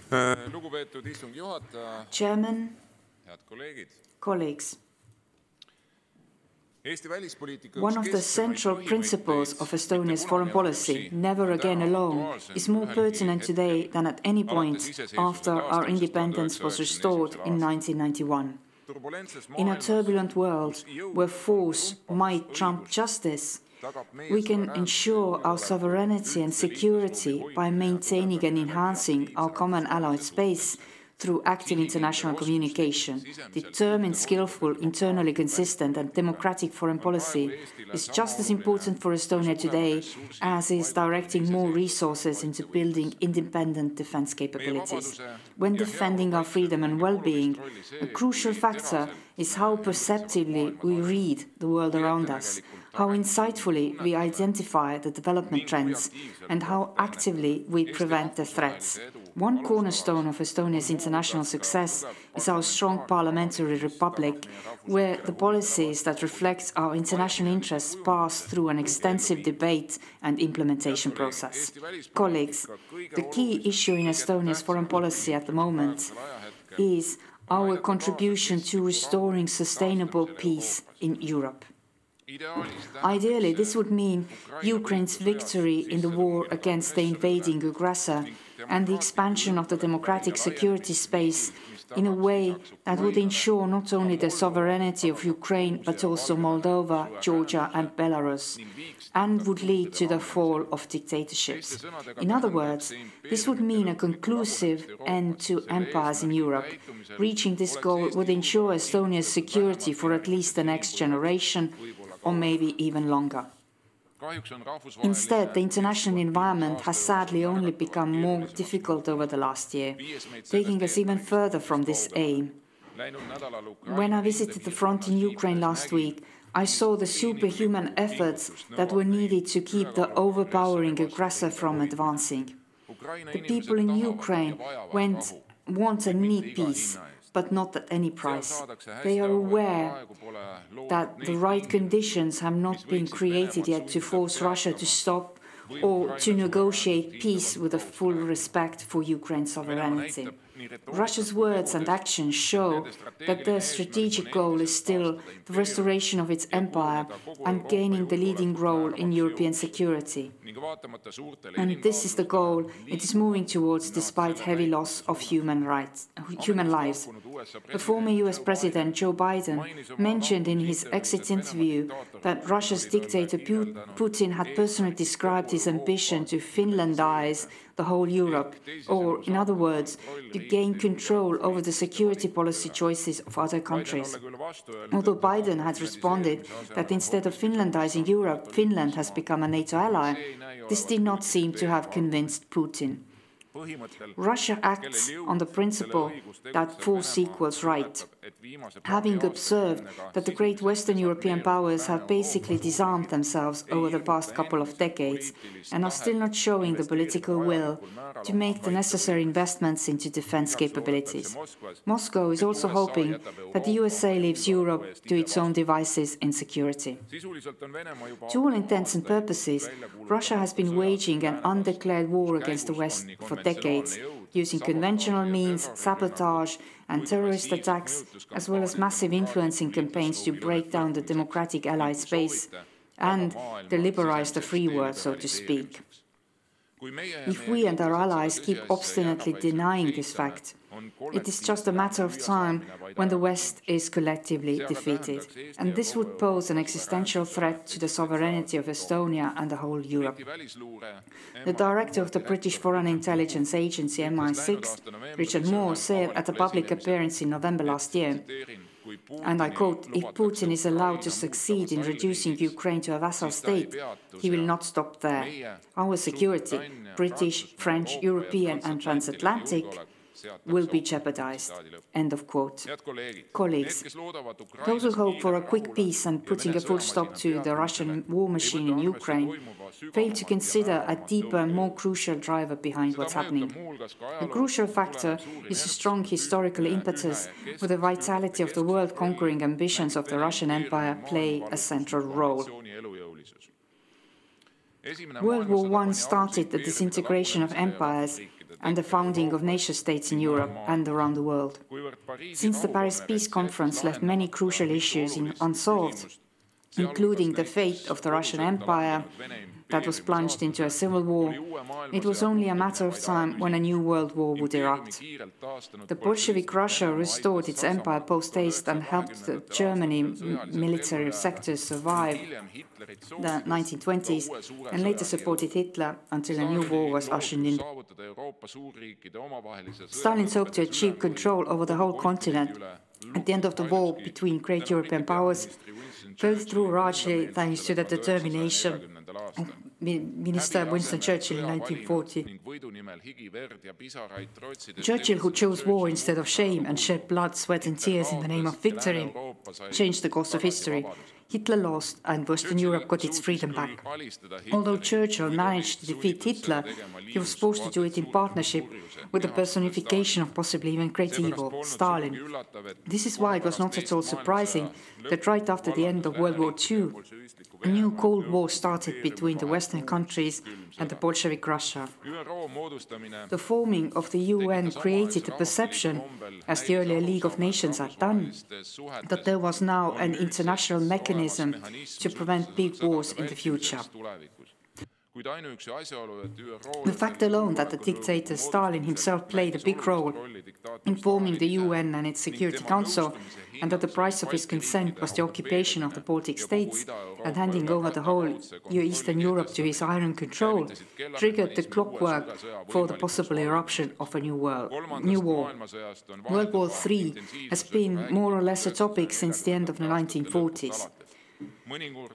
Lugupeetud istungi juhataja, Chairman, head kolleegid. colleagues, Eesti välispoliitika one of the central principles of Estonia's foreign policy, never again alone, is more pertinent today than at any point after our independence was restored in 1991. In a turbulent world where force might trump justice, we can ensure our sovereignty and security by maintaining and enhancing our common allied space through active international communication. Determined, skillful, internally consistent and democratic foreign policy is just as important for Estonia today as is directing more resources into building independent defense capabilities. When defending our freedom and well-being, a crucial factor is how perceptively we read the world around us, how insightfully we identify the development trends, and how actively we prevent the threats. One cornerstone of Estonia's international success is our strong parliamentary republic, where the policies that reflect our international interests pass through an extensive debate and implementation process. Colleagues, the key issue in Estonia's foreign policy at the moment is our contribution to restoring sustainable peace in Europe. Ideally, this would mean Ukraine's victory in the war against the invading aggressor and the expansion of the democratic security space in a way that would ensure not only the sovereignty of Ukraine but also Moldova, Georgia and Belarus, and would lead to the fall of dictatorships. In other words, this would mean a conclusive end to empires in Europe. Reaching this goal would ensure Estonia's security for at least the next generation, or maybe even longer. Instead, the international environment has sadly only become more difficult over the last year, taking us even further from this aim. When I visited the front in Ukraine last week, I saw the superhuman efforts that were needed to keep the overpowering aggressor from advancing. The people in Ukraine want and need peace, but not at any price. They are aware that the right conditions have not been created yet to force Russia to stop or to negotiate peace with a full respect for Ukraine's sovereignty. Russia's words and actions show that their strategic goal is still the restoration of its empire and gaining the leading role in European security. And this is the goal it is moving towards despite heavy loss of human lives. The former US President Joe Biden mentioned in his exit interview that Russia's dictator Putin had personally described his ambition to Finlandize the whole Europe, or, in other words, to gain control over the security policy choices of other countries. Although Biden had responded that instead of Finlandizing Europe, Finland has become a NATO ally, this did not seem to have convinced Putin. Russia acts on the principle that force equals right. Having observed that the great Western European powers have basically disarmed themselves over the past couple of decades and are still not showing the political will to make the necessary investments into defense capabilities. Moscow is also hoping that the USA leaves Europe to its own devices in security. To all intents and purposes, Russia has been waging an undeclared war against the West for decades, using conventional means, sabotage and terrorist attacks, as well as massive influencing campaigns to break down the democratic allied space and deliberize the free world, so to speak. If we and our allies keep obstinately denying this fact, it is just a matter of time when the West is collectively defeated, and this would pose an existential threat to the sovereignty of Estonia and the whole Europe. The director of the British Foreign Intelligence Agency MI6, Richard Moore, said at a public appearance in November last year, and I quote, "If Putin is allowed to succeed in reducing Ukraine to a vassal state, he will not stop there. Our security, British, French, European and transatlantic, will be jeopardized." End of quote. Colleagues, those who hope for a quick peace and putting a full stop to the Russian war machine in Ukraine fail to consider a deeper, more crucial driver behind what's happening. The crucial factor is a strong historical impetus where the vitality of the world-conquering ambitions of the Russian Empire play a central role. World War I started the disintegration of empires and the founding of nation-states in Europe and around the world. Since the Paris Peace Conference left many crucial issues unsolved, including the fate of the Russian Empire that was plunged into a civil war, it was only a matter of time when a new world war would erupt. The Bolshevik Russia restored its empire post-haste and helped the Germany military sectors survive the 1920s and later supported Hitler until a new war was ushered in. Stalin's hope to achieve control over the whole continent at the end of the war between great European powers fell through largely thanks to the determination of Minister Winston Churchill in 1940. Churchill, who chose war instead of shame and shed blood, sweat and tears in the name of victory, changed the course of history. Hitler lost and Western Europe got its freedom back. Although Churchill managed to defeat Hitler, he was forced to do it in partnership with the personification of possibly even great evil, Stalin. This is why it was not at all surprising that right after the end of World War II, a new Cold War started between the Western countries and the Bolshevik Russia. The forming of the UN created the perception, as the earlier League of Nations had done, that there was now an international mechanism to prevent big wars in the future. The fact alone that the dictator Stalin himself played a big role in forming the UN and its Security Council, and that the price of his consent was the occupation of the Baltic states and handing over the whole Eastern Europe to his iron control, triggered the clockwork for the possible eruption of a new war. World War III has been more or less a topic since the end of the 1940s.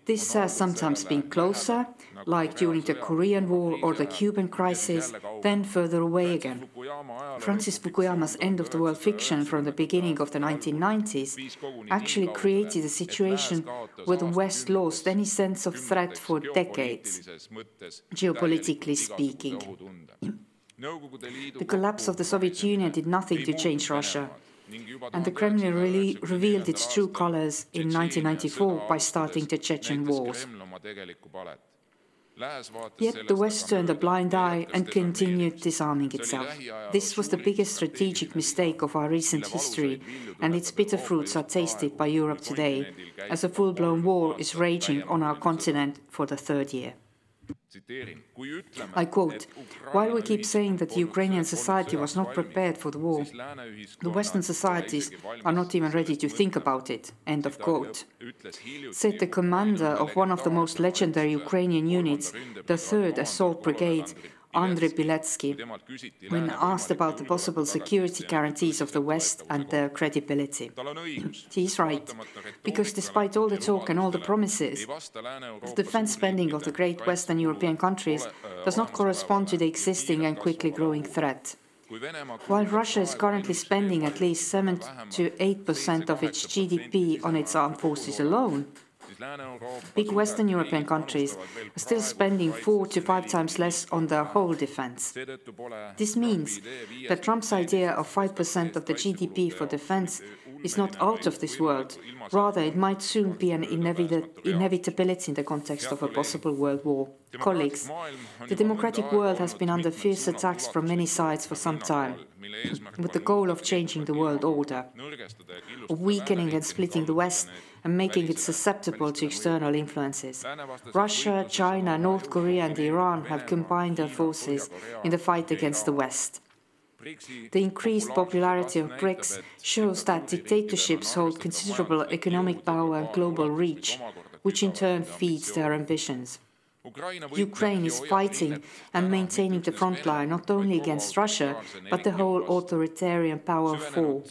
This has sometimes been closer, like during the Korean War or the Cuban crisis, then further away again. Francis Fukuyama's End of the World fiction from the beginning of the 1990s actually created a situation where the West lost any sense of threat for decades, geopolitically speaking. The collapse of the Soviet Union did nothing to change Russia, and the Kremlin revealed its true colors in 1994 by starting the Chechen wars. Yet the West turned a blind eye and continued disarming itself. This was the biggest strategic mistake of our recent history, and its bitter fruits are tasted by Europe today, as a full-blown war is raging on our continent for the third year. I quote, "While we keep saying that the Ukrainian society was not prepared for the war, the Western societies are not even ready to think about it," end of quote, said the commander of one of the most legendary Ukrainian units, the 3rd Assault Brigade, Andrei Biletsky, when asked about the possible security guarantees of the West and their credibility. He is right, because despite all the talk and all the promises, the defense spending of the great Western European countries does not correspond to the existing and quickly growing threat. While Russia is currently spending at least 7 to 8% of its GDP on its armed forces alone, big Western European countries are still spending 4 to 5 times less on their whole defense. This means that Trump's idea of 5% of the GDP for defense is not out of this world. Rather, it might soon be an inevitability in the context of a possible world war. Colleagues, the democratic world has been under fierce attacks from many sides for some time, with the goal of changing the world order, of weakening and splitting the West and making it susceptible to external influences. Russia, China, North Korea and Iran have combined their forces in the fight against the West. The increased popularity of BRICS shows that dictatorships hold considerable economic power and global reach, which in turn feeds their ambitions. Ukraine is fighting and maintaining the front line not only against Russia, but the whole authoritarian power of 4.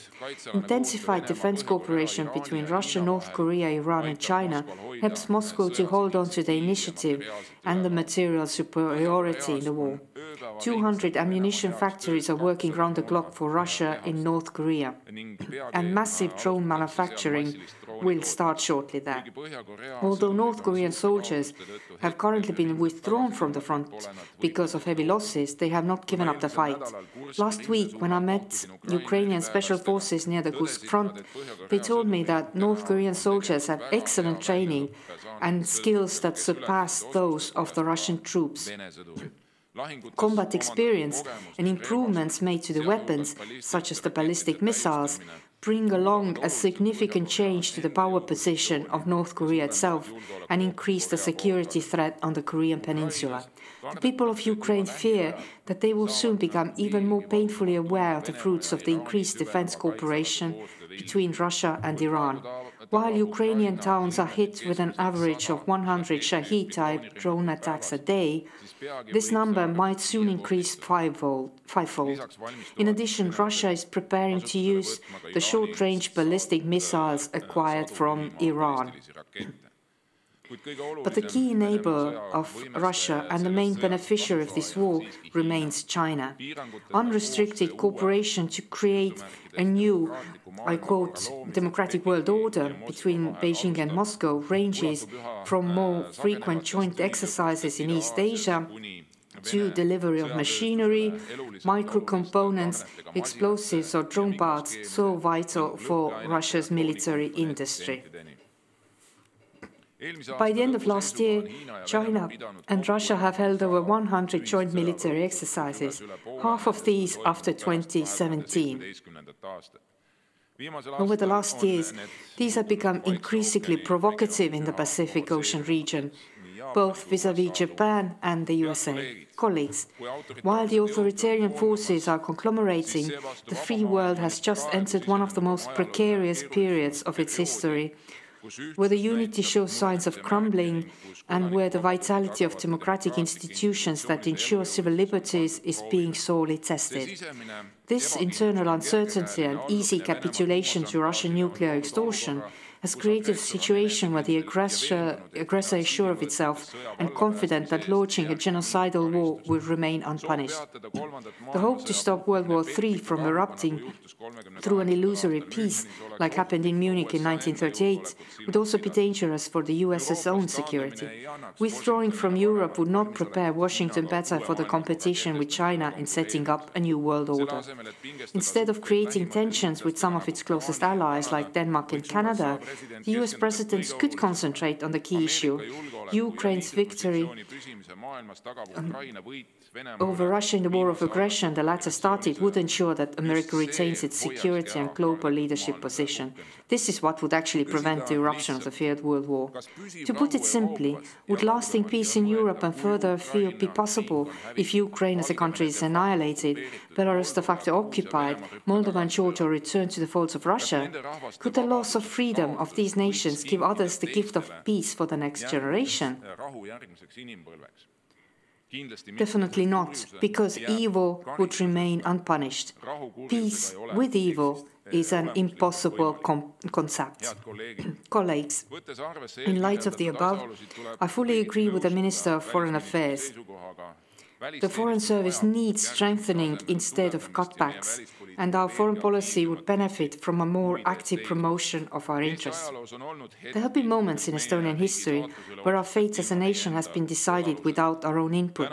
Intensified defense cooperation between Russia, North Korea, Iran and China helps Moscow to hold on to the initiative and the material superiority in the war. 200 ammunition factories are working round the clock for Russia in North Korea, and massive drone manufacturing will start shortly there. Although North Korean soldiers have currently been withdrawn from the front because of heavy losses, they have not given up the fight. Last week, when I met Ukrainian special forces near the Kursk front, they told me that North Korean soldiers have excellent training and skills that surpass those of the Russian troops. Combat experience and improvements made to the weapons, such as the ballistic missiles, bring along a significant change to the power position of North Korea itself and increase the security threat on the Korean peninsula. The people of Ukraine fear that they will soon become even more painfully aware of the fruits of the increased defense cooperation between Russia and Iran. While Ukrainian towns are hit with an average of 100 Shahed-type drone attacks a day, this number might soon increase fivefold. In addition, Russia is preparing to use the short-range ballistic missiles acquired from Iran. But the key enabler of Russia and the main beneficiary of this war remains China. Unrestricted cooperation to create a new, I quote, democratic world order between Beijing and Moscow ranges from more frequent joint exercises in East Asia to delivery of machinery, micro-components, explosives or drone parts so vital for Russia's military industry. By the end of last year, China and Russia have held over 100 joint military exercises, half of these after 2017. Over the last years, these have become increasingly provocative in the Pacific Ocean region, both vis-à-vis Japan and the USA. Colleagues, while the authoritarian forces are conglomerating, the free world has just entered one of the most precarious periods of its history, where the unity shows signs of crumbling and where the vitality of democratic institutions that ensure civil liberties is being sorely tested. This internal uncertainty and easy capitulation to Russian nuclear extortion has created a situation where the aggressor is sure of itself and confident that launching a genocidal war will remain unpunished. The hope to stop World War III from erupting through an illusory peace, like happened in Munich in 1938, would also be dangerous for the US's own security. Withdrawing from Europe would not prepare Washington better for the competition with China in setting up a new world order. Instead of creating tensions with some of its closest allies like Denmark and Canada, the US president could concentrate on the key issue, Ukraine's victory over Russia in the war of aggression the latter started would ensure that America retains its security and global leadership position. This is what would actually prevent the eruption of the feared World War. To put it simply, would lasting peace in Europe and further afield be possible if Ukraine as a country is annihilated, Belarus de facto occupied, Moldova and Georgia return to the folds of Russia? Could the loss of freedom of these nations give others the gift of peace for the next generation? Definitely not, because evil would remain unpunished. Peace with evil is an impossible concept. Colleagues, in light of the above, I fully agree with the Minister of Foreign Affairs. The Foreign Service needs strengthening instead of cutbacks, and our foreign policy would benefit from a more active promotion of our interests. There have been moments in Estonian history where our fate as a nation has been decided without our own input.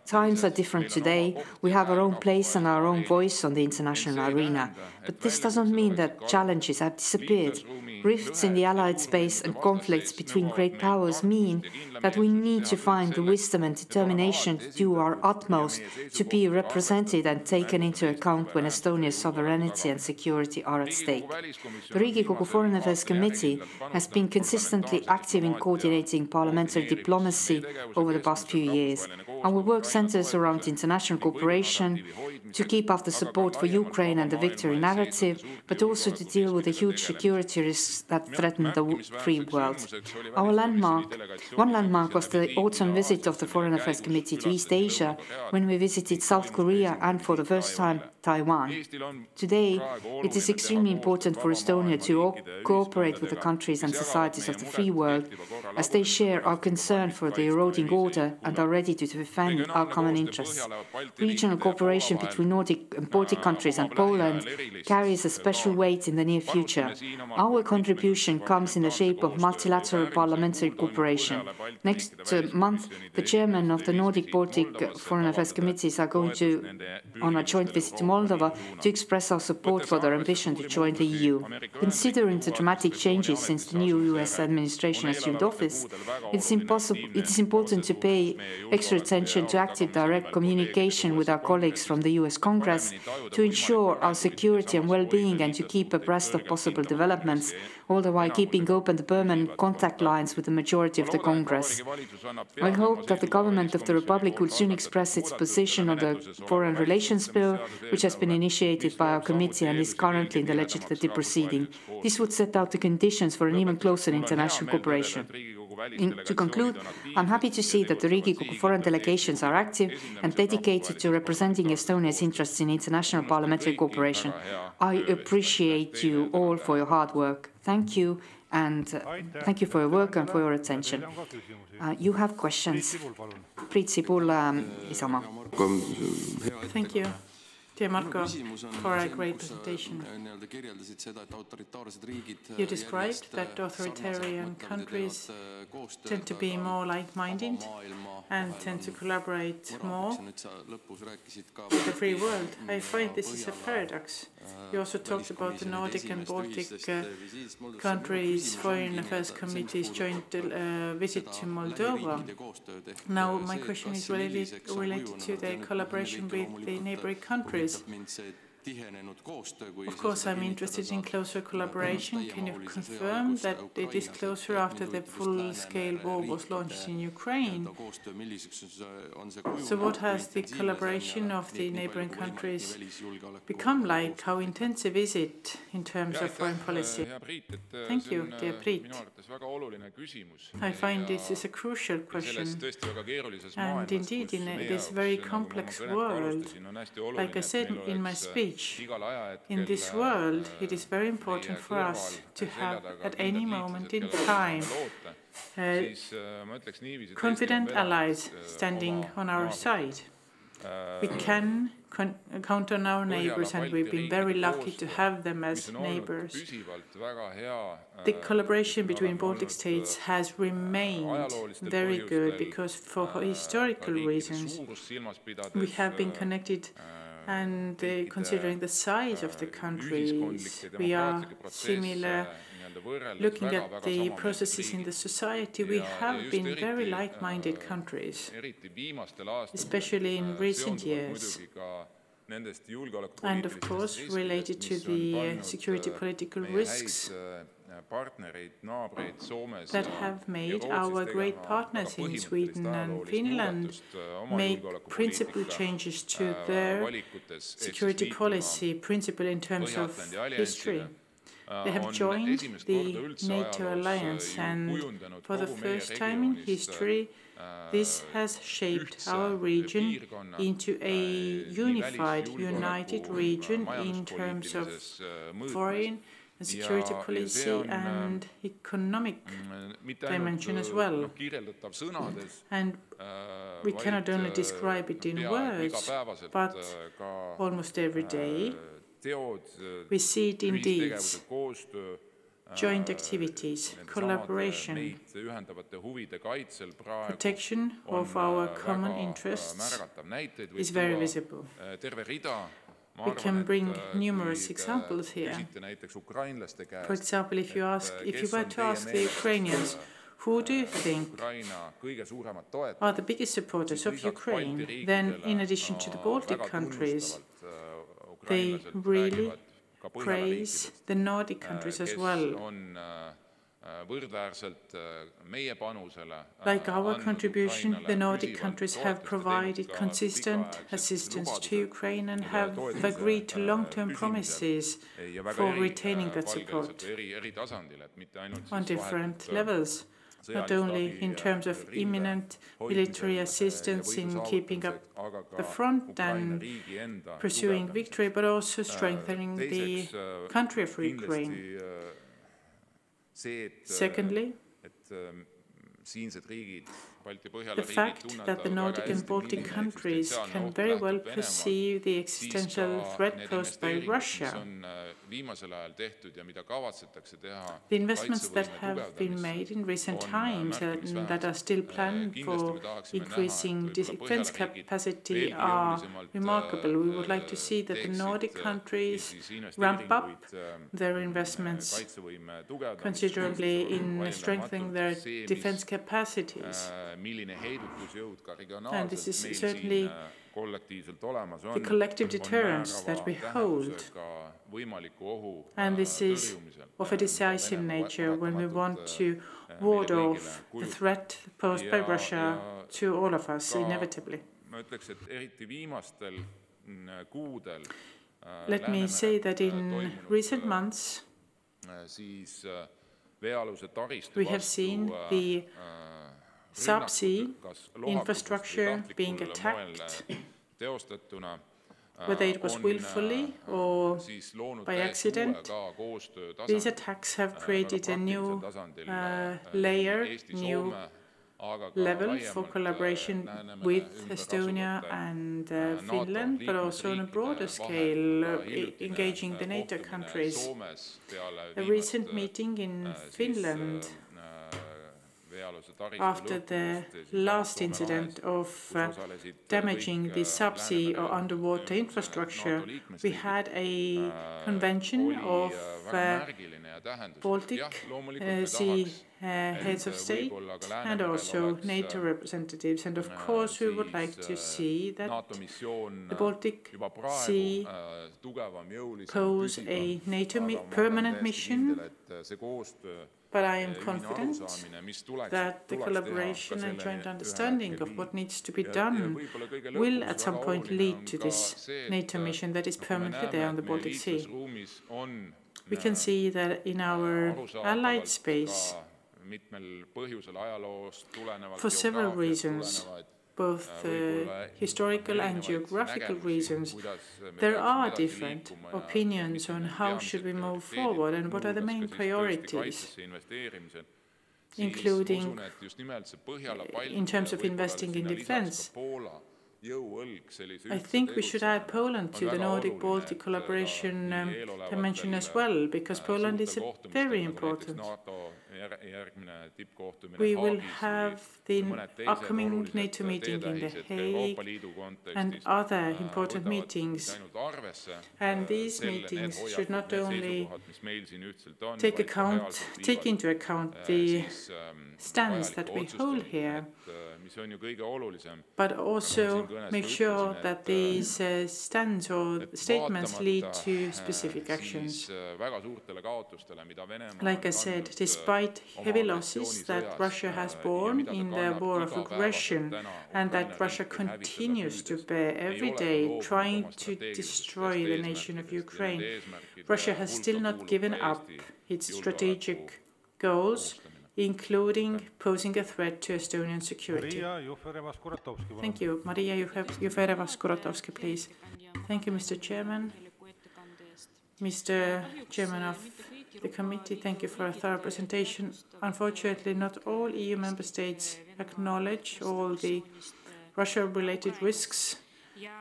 Times are different today, we have our own place and our own voice on the international arena. But this doesn't mean that challenges have disappeared. Rifts in the Allied space and conflicts between great powers mean that we need to find the wisdom and determination to do our utmost to be represented and taken into account when Estonia's sovereignty and security are at stake. The Riigikogu Foreign Affairs Committee has been consistently active in coordinating parliamentary diplomacy over the past few years. Our work centers around international cooperation, to keep up the support for Ukraine and the victory narrative, but also to deal with the huge security risks that threaten the free world. One landmark was the autumn visit of the Foreign Affairs Committee to East Asia, when we visited South Korea and, for the first time, Taiwan. Today, it is extremely important for Estonia to cooperate with the countries and societies of the free world, as they share our concern for the eroding order and are ready to defend our common interests. Regional cooperation between between Nordic and Baltic countries and Poland carries a special weight in the near future. Our contribution comes in the shape of multilateral parliamentary cooperation. Next month, the chairman of the Nordic-Baltic Foreign Affairs Committees are going on a joint visit to Moldova to express our support for their ambition to join the EU. Considering the dramatic changes since the new US administration assumed office, it is important to pay extra attention to active direct communication with our colleagues from the US Congress to ensure our security and well-being and to keep abreast of possible developments, all the while keeping open the permanent contact lines with the majority of the Congress. I hope that the government of the Republic will soon express its position on the Foreign Relations Bill, which has been initiated by our committee and is currently in the legislative proceeding. This would set out the conditions for an even closer international cooperation. To conclude, I'm happy to see that the Riigikogu foreign delegations are active and dedicated to representing Estonia's interests in international parliamentary cooperation. I appreciate you all for your hard work. Thank you, and thank you for your work and for your attention. You have questions. Priit Sibul, Isamaa. Thank you, dear Marko, for a great presentation. You described that authoritarian countries tend to be more like-minded and tend to collaborate more with the free world. I find this is a paradox. You also talked about the Nordic and Baltic countries' Foreign Affairs Committee's joint visit to Moldova. Now, my question is related to the collaboration with the neighboring countries. Of course, I'm interested in closer collaboration. Can you confirm that it is closer after the full-scale war was launched in Ukraine? So what has the collaboration of the neighboring countries become like? How intensive is it in terms of foreign policy? Thank you, dear Priit. I find this is a crucial question. And indeed, in this very complex world, like I said in my speech, in this world, it is very important for us to have at any moment in time confident allies standing on our side. We can count on our neighbors, and we've been very lucky to have them as neighbors. The collaboration between Baltic states has remained very good because for historical reasons we have been connected. And considering the size of the countries, we are similar. Looking at the processes in the society, we have been very like-minded countries, especially in recent years. And of course, related to the security political risks that have made our great partners in Sweden and Finland make principal changes to their security policy, principle in terms of history. They have joined the NATO alliance, and for the first time in history, this has shaped our region into a unified, united region in terms of foreign and security policy and economic dimension as well. And we cannot only describe it in words, but almost every day we see it in deeds, joint activities, collaboration, protection of our common interests is very visible. We can bring numerous examples here. For example, if you were to ask the Ukrainians, who do you think are the biggest supporters of Ukraine, then in addition to the Baltic countries, they really praise the Nordic countries as well. Like our contribution, the Nordic countries have provided consistent assistance to Ukraine and have agreed to long-term promises for retaining that support on different levels, not only in terms of imminent military assistance in keeping up the front and pursuing victory, but also strengthening the country of Ukraine. Secondly, the fact that the Nordic and Baltic countries can very well perceive the existential threat posed by Russia. The investments that have been made in recent times and that are still planned for increasing defense capacity are remarkable. We would like to see that the Nordic countries ramp up their investments considerably in strengthening their defense capacities. And this is certainly the collective deterrence that we hold. And this is of a decisive nature when we want to ward off the threat posed by Russia to all of us, inevitably. Let me say that in recent months, we have seen the subsea infrastructure being attacked, whether it was willfully or by accident. These attacks have created a new layer, new level for collaboration with Estonia and Finland, but also on a broader scale, engaging the NATO countries. A recent meeting in Finland after the last incident of damaging the subsea or underwater infrastructure, we had a convention of Baltic Sea heads of state and also NATO representatives. And of course, we would like to see that the Baltic Sea pose a NATO permanent mission. But I am confident that the collaboration and joint understanding of what needs to be done will at some point lead to this NATO mission that is permanently there on the Baltic Sea. We can see that in our allied space, for several reasons, both historical and geographical reasons, there are different opinions on how should we move forward and what are the main priorities, including in terms of investing in defense. I think we should add Poland to the Nordic-Baltic collaboration dimension as well, because Poland is very important. We will have the upcoming NATO meeting in The Hague and other important meetings. And these meetings should not only take into account the stance that we hold here, but also make sure that these stands or statements lead to specific actions. Like I said, despite heavy losses that Russia has borne in the war of aggression and that Russia continues to bear every day trying to destroy the nation of Ukraine, Russia has still not given up its strategic goals, including posing a threat to Estonian security. Thank you. Maria Jufereva-Skuratovski, please. Thank you, Mr. Chairman. Mr. Chairman of the committee, thank you for a thorough presentation. Unfortunately, not all EU member states acknowledge all the Russia-related risks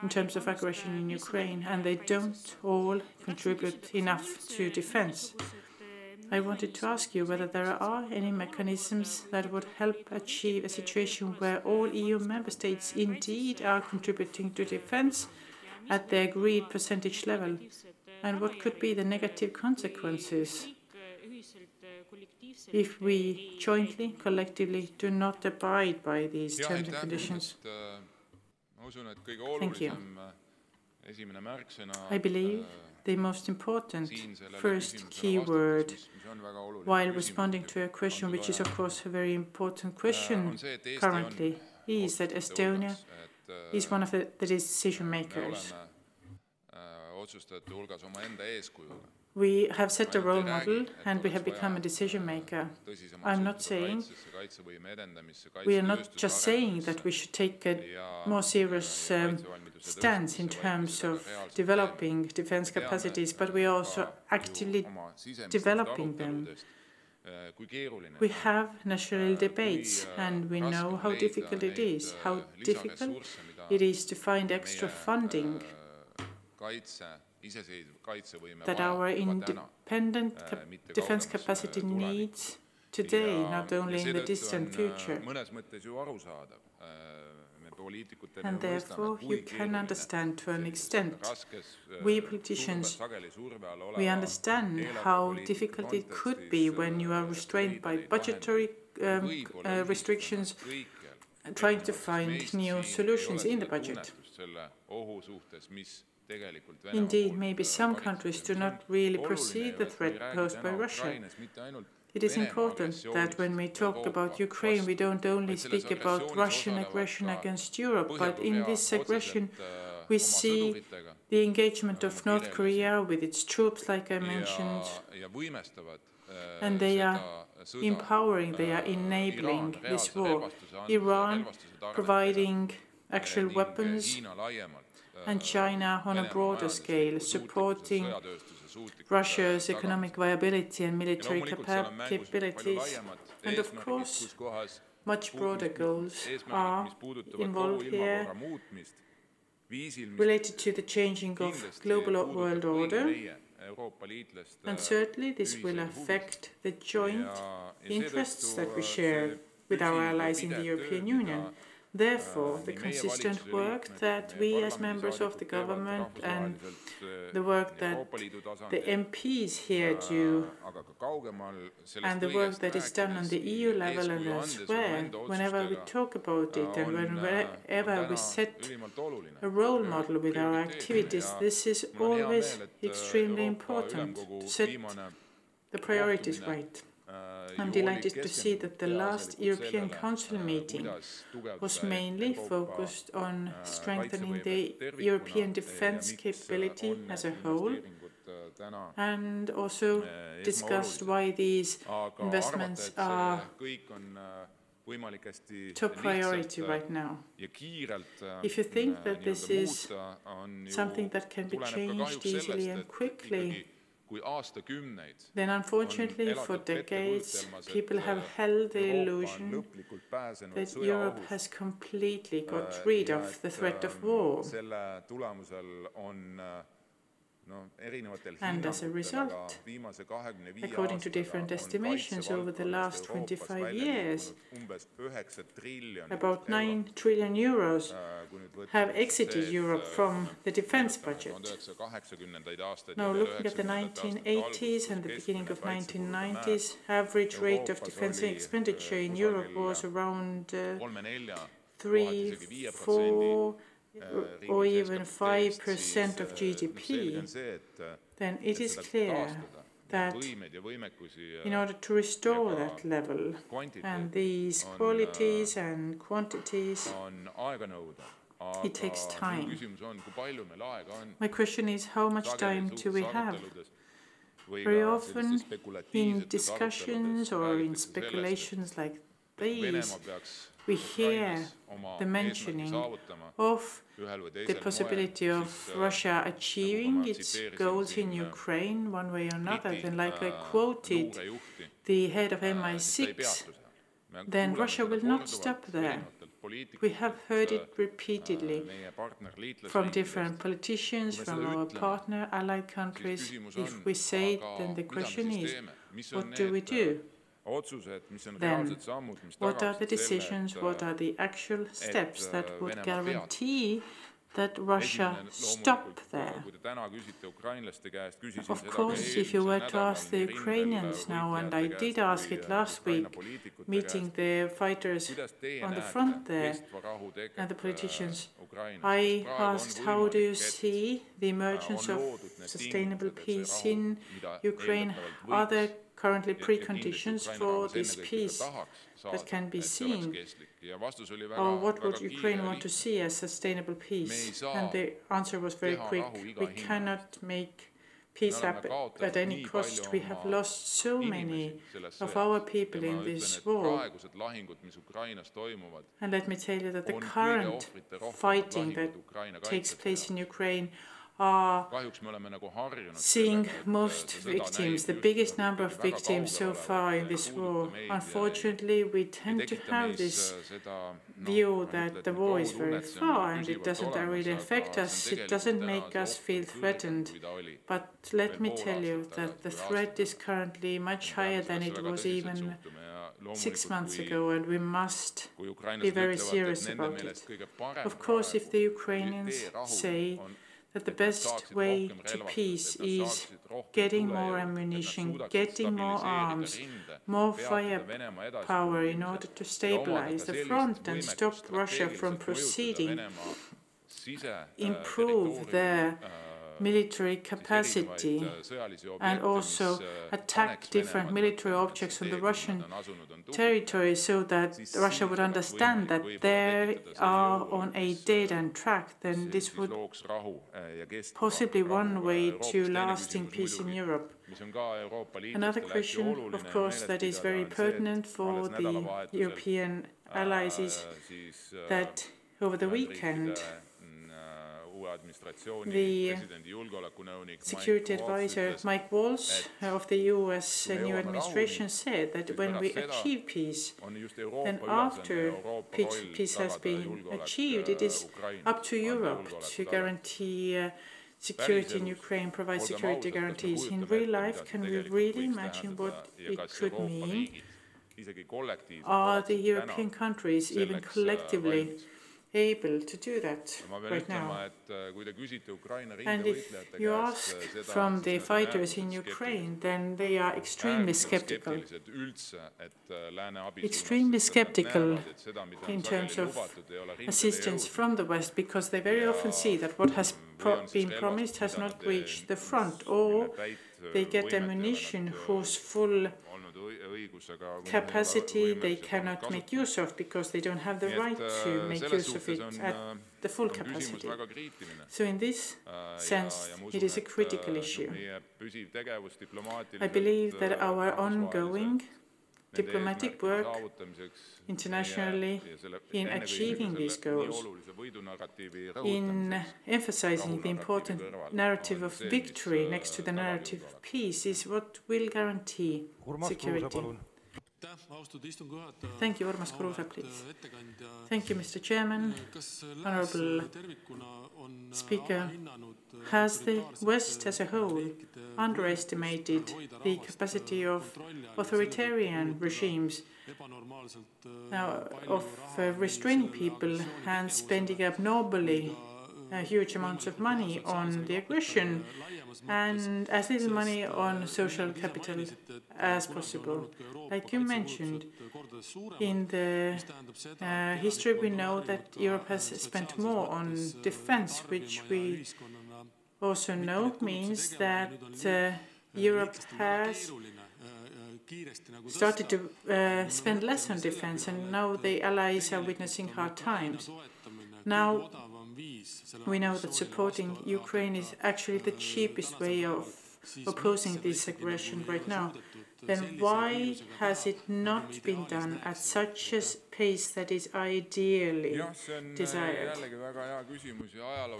in terms of aggression in Ukraine, and they don't all contribute enough to defense. I wanted to ask you whether there are any mechanisms that would help achieve a situation where all EU member states indeed are contributing to defense at the agreed percentage level, and what could be the negative consequences if we jointly, collectively do not abide by these terms and conditions. Thank you. I believe the most important first keyword while responding to a question which is of course a very important question currently is that Estonia is one of the decision makers. We have set a role model and we have become a decision maker. I'm not saying, we are not just saying that we should take a more serious stance in terms of developing defense capacities, but we are also actively developing them. We have national debates and we know how difficult it is, to find extra funding that our independent defense capacity needs today, not only in the distant future. And therefore, you can understand to an extent. We politicians, we understand how difficult it could be when you are restrained by budgetary restrictions, trying to find new solutions in the budget. Indeed, maybe some countries do not really perceive the threat posed by Russia. It is important that when we talk about Ukraine, we don't only speak about Russian aggression against Europe, but in this aggression, we see the engagement of North Korea with its troops, like I mentioned, and they are empowering, they are enabling this war. Iran providing actual weapons, and China on a broader scale, supporting Russia's economic viability and military capabilities. And of course, much broader goals are involved here related to the changing of global world order. And certainly this will affect the joint interests that we share with our allies in the European Union. Therefore, the consistent work that we as members of the government and the work that the MPs here do, and the work that is done on the EU level and elsewhere, whenever we talk about it and whenever we set a role model with our activities, this is always extremely important to set the priorities right. I'm delighted to see that the last European Council meeting was mainly focused on strengthening the European defense capability as a whole, and also discussed why these investments are top priority right now. If you think that this is something that can be changed easily and quickly, then unfortunately for decades people have held the illusion that Europe has completely got rid of the threat of war. And as a result, according to different estimations over the last 25 years, about 9 trillion euros have exited Europe from the defense budget. Now, looking at the 1980s and the beginning of 1990s, average rate of defense expenditure in Europe was around 3, 4, or even 5% of GDP, then it is clear that in order to restore that level and these qualities and quantities, it takes time. My question is, how much time do we have? Very often in discussions or in speculations like these, we hear the mentioning of the possibility of Russia achieving its goals in Ukraine one way or another. Then, like I quoted the head of MI6, then Russia will not stop there. We have heard it repeatedly from different politicians, from our partner allied countries. If we say it, then the question is, what do we do? Then, what are the decisions, what are the actual steps that would guarantee that Russia stop there? Of course, if you were to ask the Ukrainians now, and I did ask it last week, meeting the fighters on the front there and the politicians, I asked, how do you see the emergence of sustainable peace in Ukraine? Are there currently preconditions for this peace that can be seen? Or what would Ukraine want to see as sustainable peace? And the answer was very quick. We cannot make peace happen at any cost. We have lost so many of our people in this war. And let me tell you that the current fighting that takes place in Ukraine are seeing most victims, the biggest number of victims so far in this war. Unfortunately, we tend to have this view that the war is very far and it doesn't really affect us, it doesn't make us feel threatened. But let me tell you that the threat is currently much higher than it was even 6 months ago, and we must be very serious about it. Of course, if the Ukrainians say that the best way to peace is getting more ammunition, getting more arms, more firepower in order to stabilize the front and stop Russia from proceeding, improve their military capacity, and also attack different military objects on the Russian territory so that Russia would understand that they are on a dead-end track, then this would possibly one way to lasting peace in Europe. Another question, of course, that is very pertinent for the European allies is that over the weekend the security advisor Mike Waltz of the US new administration said that when we achieve peace, then after peace has been achieved, it is up to Europe to guarantee security in Ukraine, provide security guarantees. In real life, can we really imagine what it could mean? Are the European countries even collectively able to do that right now? And if you ask from the fighters in Ukraine, then they are extremely skeptical. Extremely skeptical in terms of assistance from the West, because they very often see that what has been promised has not reached the front, or they get ammunition whose full capacity they cannot make use of because they don't have the right to make use of it at the full capacity. So in this sense, it is a critical issue. I believe that our ongoing diplomatic work internationally in achieving these goals, in emphasizing the important narrative of victory next to the narrative of peace, is what will guarantee security. Thank you, Urmas Kruuse, please. Thank you, Mr. Chairman, Honorable Speaker. Has the West as a whole underestimated the capacity of authoritarian regimes of restraining people and spending abnormally huge amounts of money on the aggression and as little money on social capital as possible? Like you mentioned, in the history we know that Europe has spent more on defense, which we also know means that Europe has started to spend less on defense, and now the allies are witnessing hard times. Now we know that supporting Ukraine is actually the cheapest way of opposing this aggression right now. Then why has it not been done at such a pace that is ideally desired?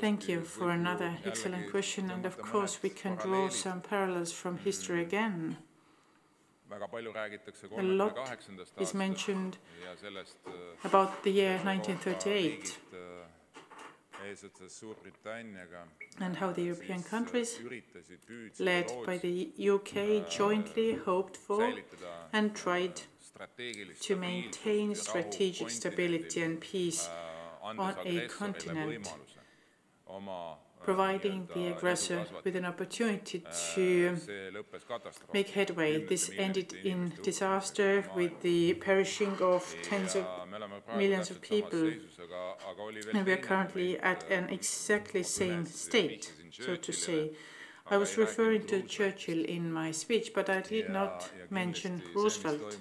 Thank you for another excellent question, and of course we can draw some parallels from history again. A lot is mentioned about the year 1938 and how the European countries, led by the UK, jointly hoped for and tried to maintain strategic stability and peace on a continent, providing the aggressor with an opportunity to make headway. This ended in disaster with the perishing of tens of millions of people, and we are currently at an exactly same state, so to say. I was referring to Churchill in my speech, but I did not mention Roosevelt.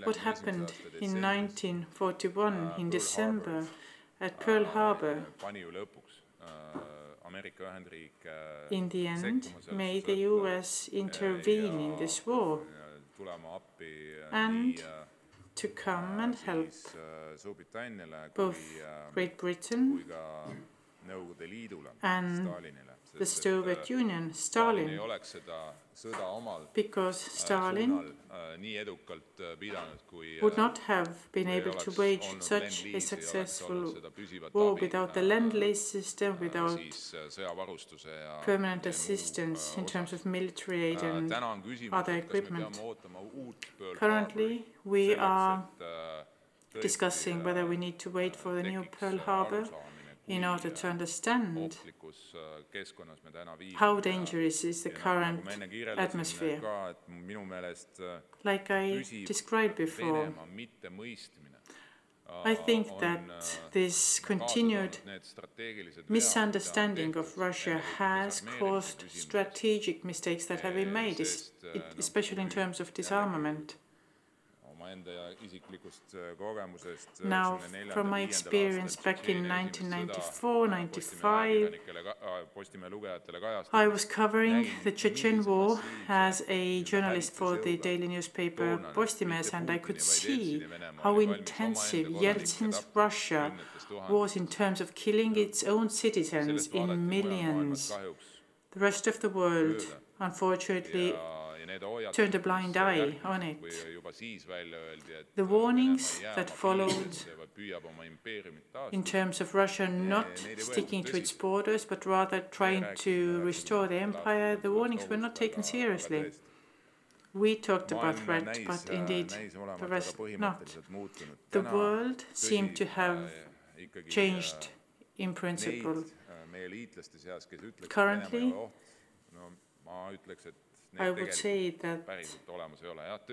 What happened in 1941 in December at Pearl Harbor in the end made the US intervene in this war and to come and help both Great Britain and the Soviet Union, Stalin, because Stalin would not have been able to wage such a successful war without the Lend-Lease system, without permanent assistance in terms of military aid and other equipment. Currently, we are discussing whether we need to wait for the new Pearl Harbor in order to understand how dangerous is the current atmosphere. Like I described before, I think that this continued misunderstanding of Russia has caused strategic mistakes that have been made, especially in terms of disarmament. Now, from my experience back in 1994-95, I was covering the Chechen War as a journalist for the daily newspaper Postimees, and I could see how intensive Yeltsin's Russia was in terms of killing its own citizens in millions. The rest of the world, unfortunately, turned a blind eye on it. The warnings that followed in terms of Russia not sticking to its borders, but rather trying to restore the empire, the warnings were not taken seriously. We talked about threat, but indeed the rest not. The world seemed to have changed in principle. Currently, I would say that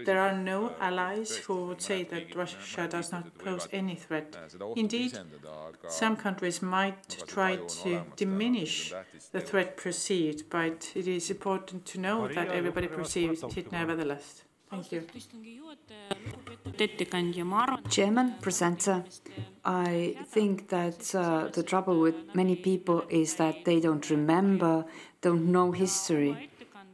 there are no allies who would say that Russia does not pose any threat. Indeed, some countries might try to diminish the threat perceived, but it is important to know that everybody perceives it nevertheless. Thank you. Chairman, presenter, I think that the trouble with many people is that they don't remember, don't know history.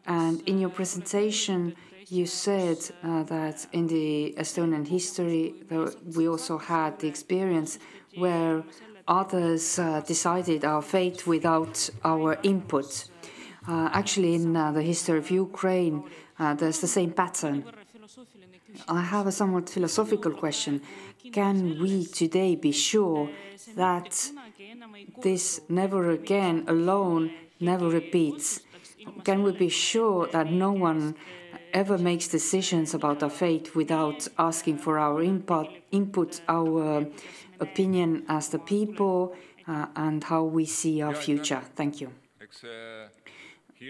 And in your presentation, you said that in the Estonian history, we also had the experience where others decided our fate without our input. Actually, in the history of Ukraine, there's the same pattern. I have a somewhat philosophical question. Can we today be sure that this never again alone never repeats? Can we be sure that no one ever makes decisions about our fate without asking for our input, our opinion as the people, and how we see our future? Thank you.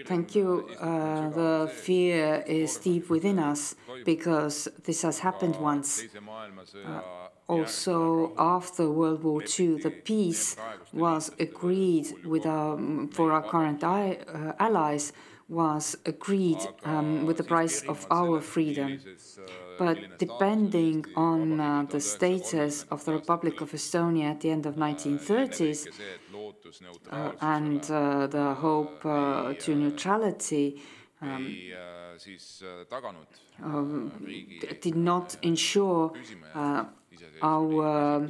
Thank you. The fear is deep within us because this has happened once. Also, after World War II, the peace was agreed with for our current allies, was agreed with the price of our freedom. But depending on the status of the Republic of Estonia at the end of 1930s and the hope to neutrality, did not ensure our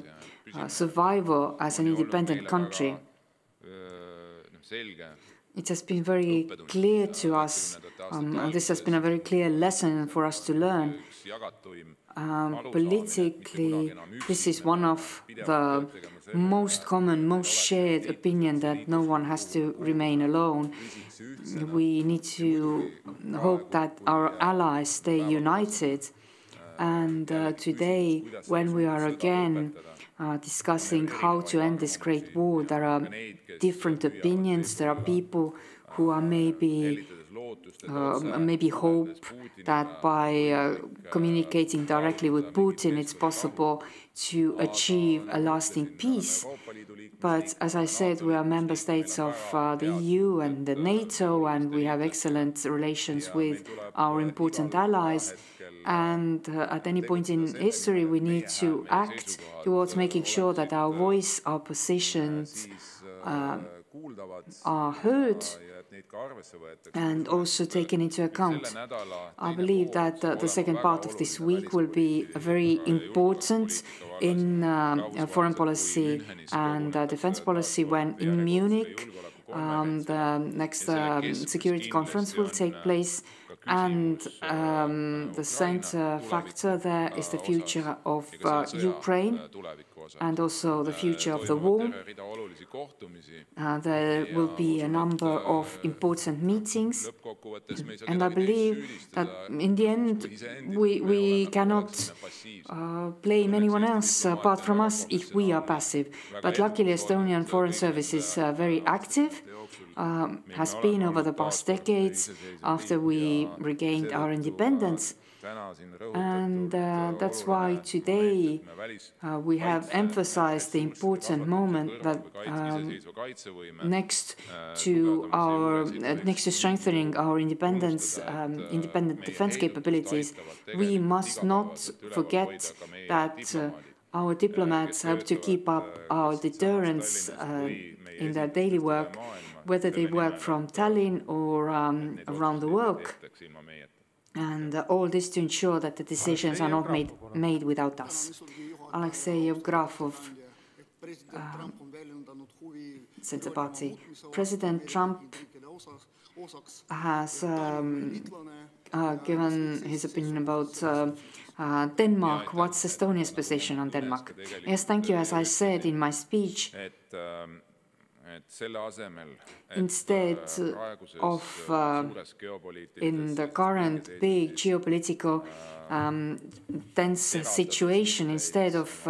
survival as an independent country. It has been very clear to us, this has been a very clear lesson for us to learn. Politically, this is one of the most common, most shared opinion that no one has to remain alone. We need to hope that our allies stay united. And today, when we are again discussing how to end this great war, there are different opinions. There are people who are maybe hope that by communicating directly with Putin, it's possible to achieve a lasting peace. But as I said, we are member states of the EU and the NATO, and we have excellent relations with our important allies. And at any point in history, we need to act towards making sure that our voice, our positions are heard, and also taken into account. I believe that the second part of this week will be very important in foreign policy and defense policy when in Munich the next security conference will take place. And the center factor there is the future of Ukraine and also the future of the war. There will be a number of important meetings, and I believe that in the end we cannot blame anyone else apart from us if we are passive. But luckily Estonian Foreign Service is very active, has been over the past decades after we regained our independence. And that's why today we have emphasized the important moment that next to strengthening our independent defense capabilities, we must not forget that our diplomats have to keep up our deterrence in their daily work, whether they work from Tallinn or around the world. And all this to ensure that the decisions are not made without us. Alexei Yevgrafov, Center Party. President Trump has given his opinion about Denmark. What's Estonia's position on Denmark? Yes, thank you. As I said in my speech, instead of in the current big geopolitical tense situation, instead of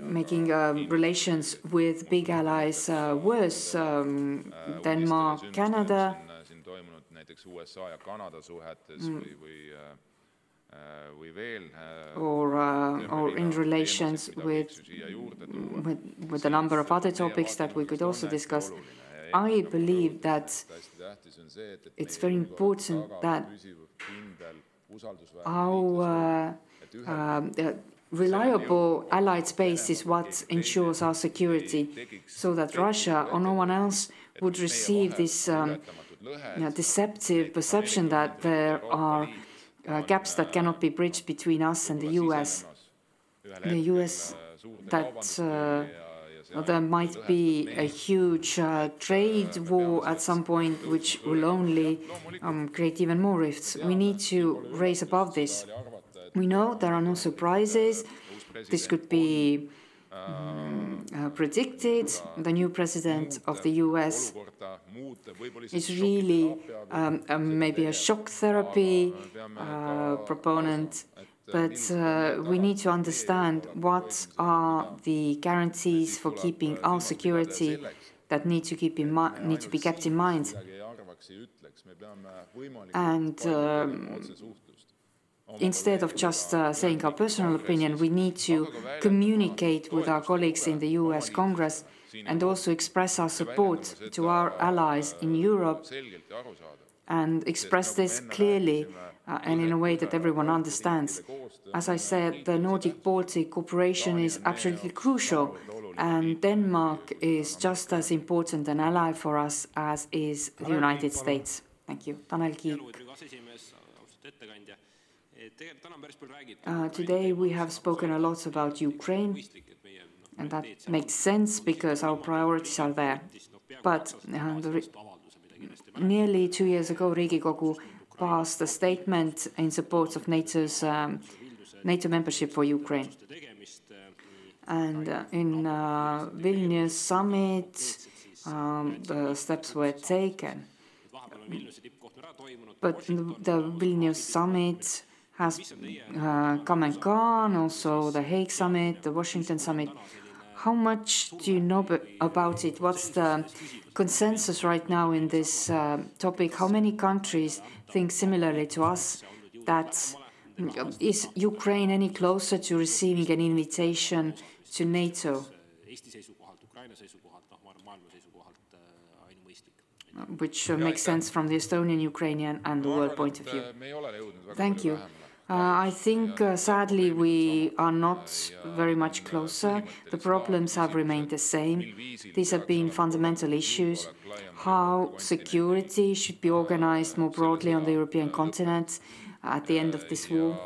making relations with big allies worse, Denmark, Canada, or in relations with a number of other topics that we could also discuss. I believe that it's very important that our reliable allied space is what ensures our security, so that Russia or no one else would receive this deceptive perception that there are gaps that cannot be bridged between us and the US. The US, that there might be a huge trade war at some point, which will only create even more rifts. We need to raise above this. We know there are no surprises. This could be predicted. The new president of the US is really maybe a shock therapy proponent, but we need to understand what are the guarantees for keeping our security that need to be kept in mind. And instead of just saying our personal opinion, we need to communicate with our colleagues in the US Congress and also express our support to our allies in Europe and express this clearly and in a way that everyone understands. As I said, the Nordic-Baltic cooperation is absolutely crucial, and Denmark is just as important an ally for us as is the United States. Thank you. Tanel Kiik. Today we have spoken a lot about Ukraine, and that makes sense because our priorities are there. But nearly 2 years ago, Riigikogu passed a statement in support of NATO membership for Ukraine. And in Vilnius summit, the steps were taken. But the Vilnius summit has come and gone, also the Hague summit, the Washington summit. How much do you know about it? What's the consensus right now in this topic? How many countries think similarly to us? That is Ukraine any closer to receiving an invitation to NATO? Which makes sense from the Estonian, Ukrainian and the world point of view. Thank you. I think, sadly, we are not very much closer. The problems have remained the same. These have been fundamental issues. How security should be organized more broadly on the European continent at the end of this war.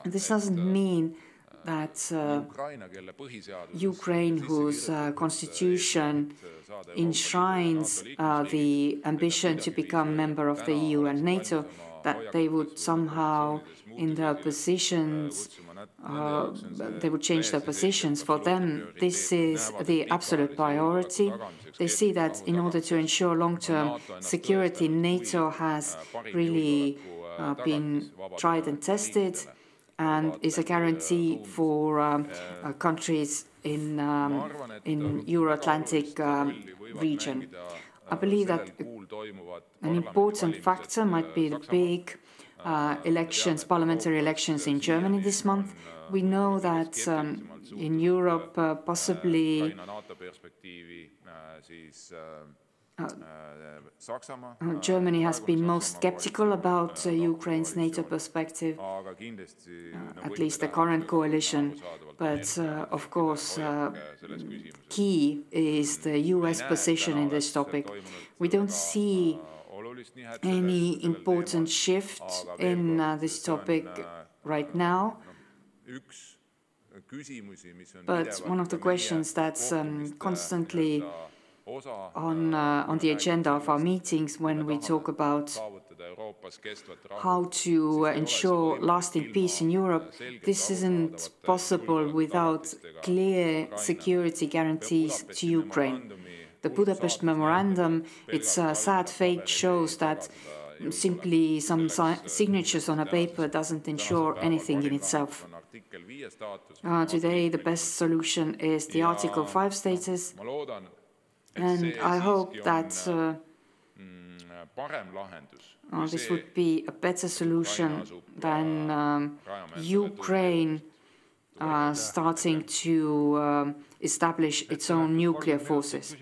This doesn't mean that Ukraine, whose constitution enshrines the ambition to become member of the EU and NATO, that they would somehow, in their positions, they would change their positions. For them, this is the absolute priority. They see that in order to ensure long-term security, NATO has really been tried and tested and is a guarantee for countries in Euro-Atlantic region. I believe that an important factor might be the big parliamentary elections in Germany this month. We know that in Europe, possibly Germany has been most skeptical about Ukraine's NATO perspective, at least the current coalition. But of course, key is the US position in this topic. We don't see any important shift in this topic right now. But one of the questions that's constantly on the agenda of our meetings when we talk about how to ensure lasting peace in Europe, this isn't possible without clear security guarantees to Ukraine. The Budapest Memorandum, its sad fate shows that simply some signatures on a paper doesn't ensure anything in itself. Today, the best solution is the Article 5 status. And I hope that this would be a better solution than Ukraine starting to establish its own nuclear forces.